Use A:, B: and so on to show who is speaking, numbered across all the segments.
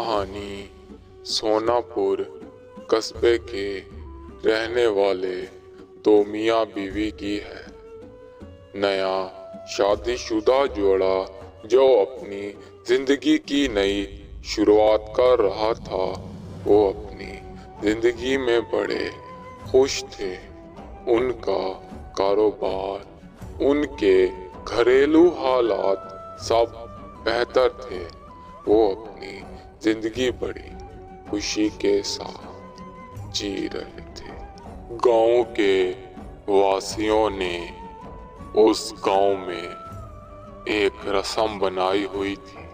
A: कहानी सोनापुर कस्बे के रहने वाले दो मियाँ बीवी की है। नया शादीशुदा जोड़ा जो अपनी जिंदगी की नई शुरुआत कर रहा था, वो अपनी जिंदगी में बड़े खुश थे। उनका कारोबार, उनके घरेलू हालात सब बेहतर थे। वो अपनी जिंदगी बड़ी खुशी के साथ जी रहे थे। गांव के वासियों ने उस गांव में एक रस्म बनाई हुई थी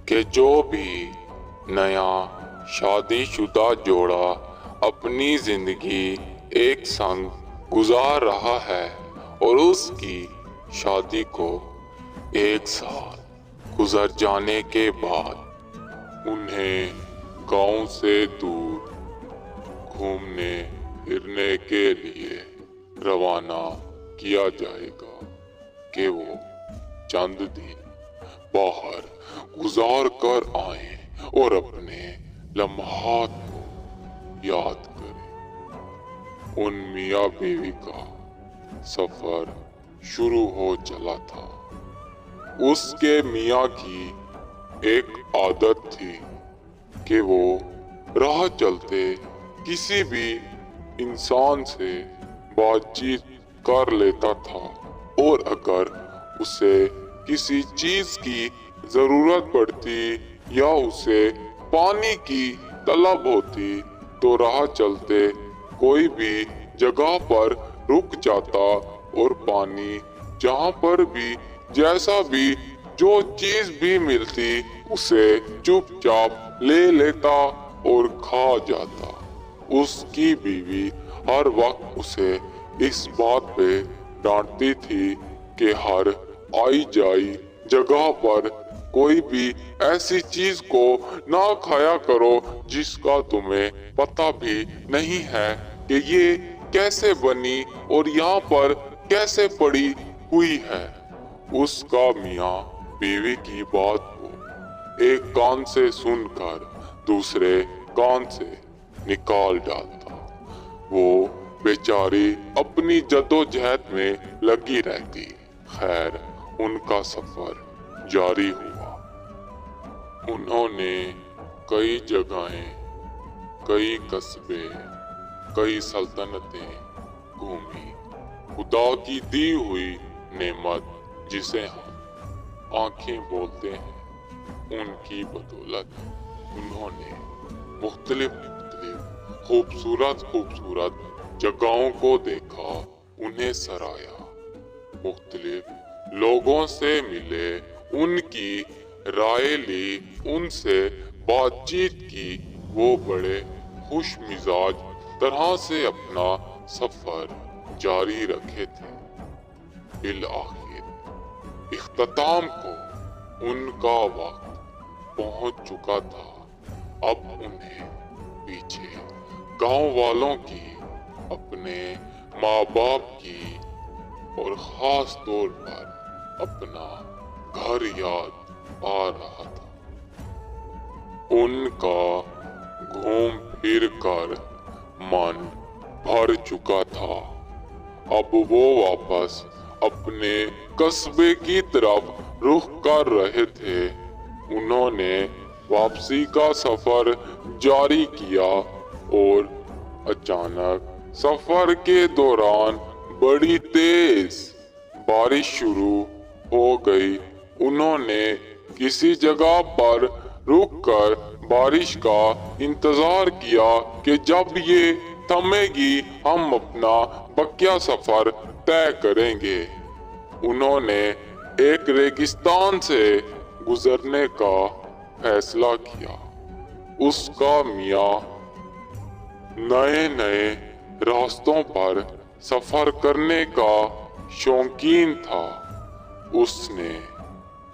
A: कि जो भी नया शादीशुदा जोड़ा अपनी जिंदगी एक संग गुजार रहा है और उसकी शादी को एक साल गुजर जाने के बाद उन्हें गांव से दूर घूमने फिरने के लिए रवाना किया जाएगा कि वो चंद दिन बाहर गुजार कर आए और अपने लम्हात को याद करें। उन मियाँ बीवी का सफर शुरू हो चला था। उसके मियाँ की एक आदत थी कि वो राह चलते किसी भी इंसान से बातचीत कर लेता था और अगर उसे किसी चीज की जरूरत पड़ती या उसे पानी की तलब होती तो राह चलते कोई भी जगह पर रुक जाता और पानी जहाँ पर भी जैसा भी जो चीज भी मिलती उसे चुपचाप ले लेता और खा जाता। उसकी बीवी हर वक्त उसे इस बात पे डांटती थी कि हर आई जाई जगह पर कोई भी ऐसी चीज को ना खाया करो जिसका तुम्हें पता भी नहीं है कि ये कैसे बनी और यहाँ पर कैसे पड़ी हुई है। उसका मियाँ बीवी की बात को एक कान से सुनकर दूसरे कान से निकाल डालता। वो बेचारी अपनी जद्दोजहद में लगी रहती। खैर, उनका सफर जारी हुआ। उन्होंने कई जगहें, कई कस्बे, कई सल्तनतें घूमी। खुदा की दी हुई नेमत जिसे हम आंखें बोलते हैं, उनकी बदौलत उन्होंने मुख्तलिफ खूबसूरत जगहों को देखा, उन्हें सराया, मुख्तलिफ लोगों से मिले, उनकी राय ली, उनसे बातचीत की। वो बड़े खुश मिजाज तरह से अपना सफर जारी रखे थे। बिल आखिर इख्तिताम को उनका वक्त पहुंच चुका था। अब उन्हें पीछे गांव वालों की, अपने माँ बाप की और खास तौर पर अपना घर याद आ रहा था। उनका घूम फिर कर मन भर चुका था। अब वो वापस अपने कस्बे की तरफ रुख कर रहे थे। उन्होंने वापसी का सफर जारी किया और अचानक सफर के दौरान बड़ी तेज बारिश शुरू हो गई। उन्होंने किसी जगह पर रुककर बारिश का इंतजार किया कि जब ये थमेगी हम अपना बकिया सफर तय करेंगे। उन्होंने एक रेगिस्तान से गुजरने का फैसला किया। उसका मियाँ नए नए रास्तों पर सफर करने का शौकीन था। उसने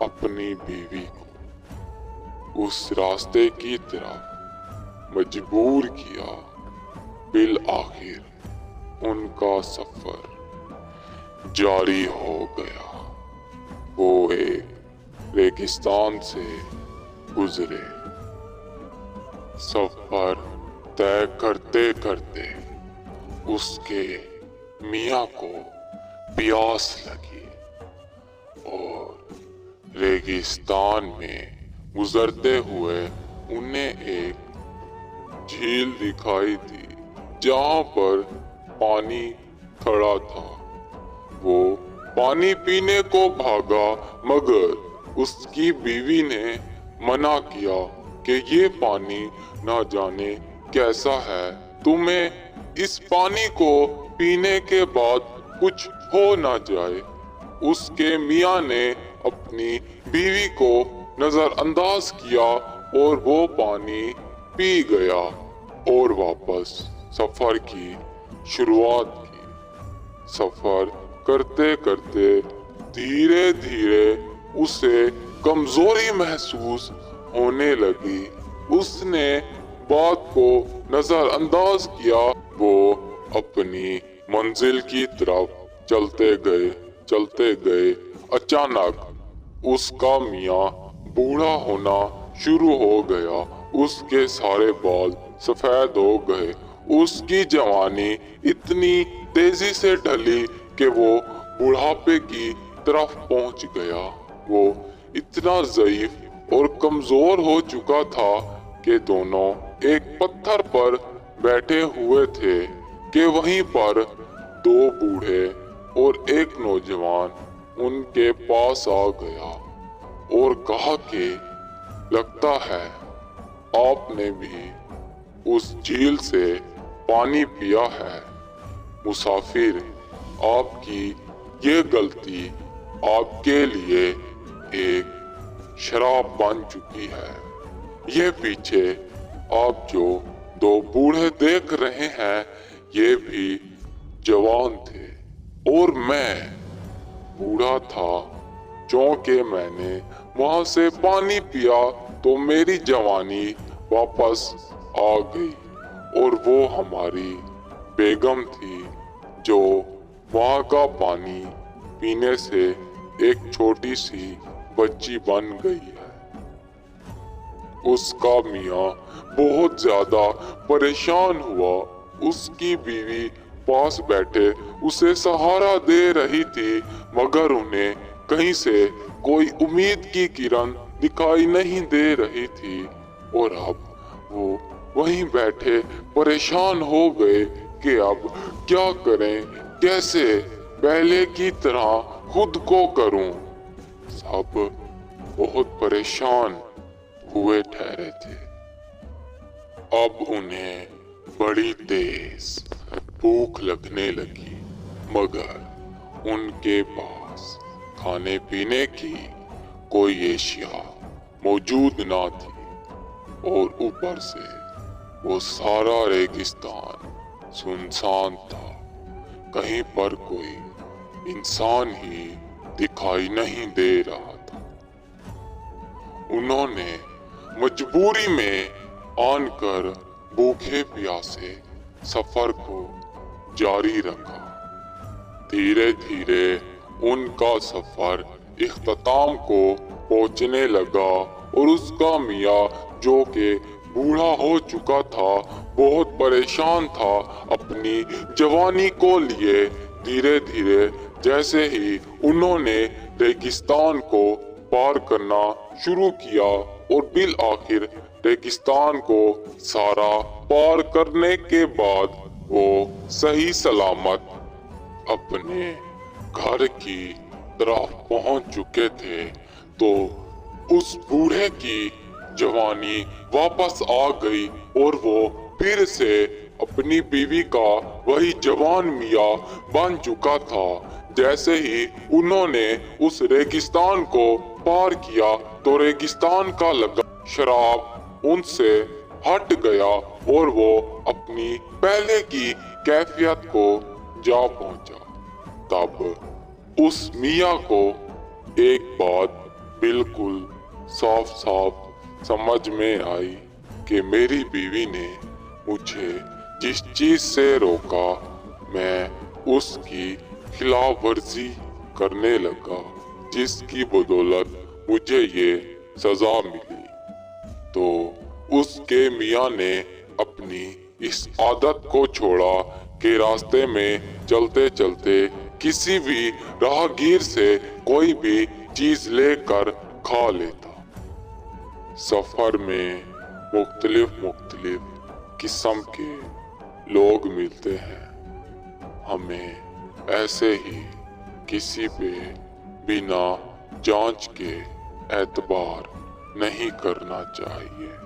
A: अपनी बीवी को उस रास्ते की तरफ मजबूर किया। बिल आखिर उनका सफर जारी हो गया। वो एक रेगिस्तान से गुजरे। सफर तय करते करते उसके मियाँ को प्यास लगी और रेगिस्तान में गुजरते हुए उन्हें एक झील दिखाई दी जहां पर पानी खड़ा था। वो पानी पीने को भागा मगर उसकी बीवी ने मना किया कि ये पानी ना जाने कैसा है, तुम्हें इस पानी को पीने के बाद कुछ हो ना जाए। उसके मियाँ ने अपनी बीवी को नजरअंदाज किया और वो पानी पी गया और वापस सफर की शुरुआत की। सफर करते करते धीरे धीरे उसे कमजोरी महसूस होने लगी। उसने बात को नजरअंदाज किया। वो अपनी मंजिल की तरफ चलते गए। अचानक उसका मियाँ बूढ़ा होना शुरू हो गया। उसके सारे बाल सफेद हो गए। उसकी जवानी इतनी तेजी से ढली कि वो बुढ़ापे की तरफ पहुंच गया। वो इतना ज़ईफ और कमजोर हो चुका था कि दोनों एक पत्थर पर बैठे हुए थे कि वहीं पर दो बूढ़े और एक नौजवान उनके पास आ गया और कहा कि लगता है आपने भी उस झील से पानी पिया है। मुसाफिर, आपकी ये गलती आपके लिए एक शराब बन चुकी है। ये पीछे आप जो दो बूढ़े देख रहे हैं ये भी जवान थे और मैं बूढ़ा था। क्योंकि मैंने वहां से पानी पिया तो मेरी जवानी वापस आ गई और वो हमारी बेगम थी जो वहां का पानी पीने से एक छोटी सी बच्ची बन गई है। उसका मियाँ बहुत ज्यादा परेशान हुआ। उसकी बीवी पास बैठे उसे सहारा दे रही थी मगर उन्हें कहीं से कोई उम्मीद की किरण दिखाई नहीं दे रही थी और अब वो वहीं बैठे परेशान हो गए कि अब क्या करें, कैसे पहले की तरह खुद को करूं। सब बहुत परेशान हुए ठहरे थे। अब उन्हें बड़ी तेज भूख लगने लगी मगर उनके पास खाने पीने की कोई एशिया मौजूद ना थी और ऊपर से वो सारा रेगिस्तान सुनसान था। कहीं पर कोई इंसान ही दिखाई नहीं दे रहा था। उन्होंने मजबूरी में आनकर भूखे प्यासे सफर को जारी रखा। धीरे धीरे उनका सफर इख्तिताम को पहुंचने लगा और उसका मियाँ जो कि बूढ़ा हो चुका था बहुत परेशान था अपनी जवानी को लिए। धीरे धीरे जैसे ही उन्होंने रेगिस्तान को पार करना शुरू किया और बिल आखिर रेगिस्तान को सारा पार करने के बाद वो सही सलामत अपने घर की तरफ पहुंच चुके थे तो उस बूढ़े की जवानी वापस आ गई और वो फिर से अपनी बीवी का वही जवान मियाँ बन चुका था। जैसे ही उन्होंने उस रेगिस्तान को पार किया तो रेगिस्तान का लगा शराब उनसे हट गया और वो अपनी पहले की कैफियत को जा पहुंचा। तब उस मियाँ को एक बात बिल्कुल साफ साफ समझ में आई कि मेरी बीवी ने मुझे जिस चीज से रोका मैं उसकी खिलाफ वर्जी करने लगा जिसकी बदौलत मुझे ये सजा मिली। तो اس کے میاں نے اپنی اس عادت کو چھوڑا کہ راستے میں چلتے چلتے کسی بھی راہگیر سے کوئی بھی چیز لے کر کھا لیتا۔ سفر میں مختلف قسم کے لوگ ملتے ہیں، ہمیں ایسے ہی کسی پہ بنا جانچ کے اعتبار نہیں کرنا چاہیے۔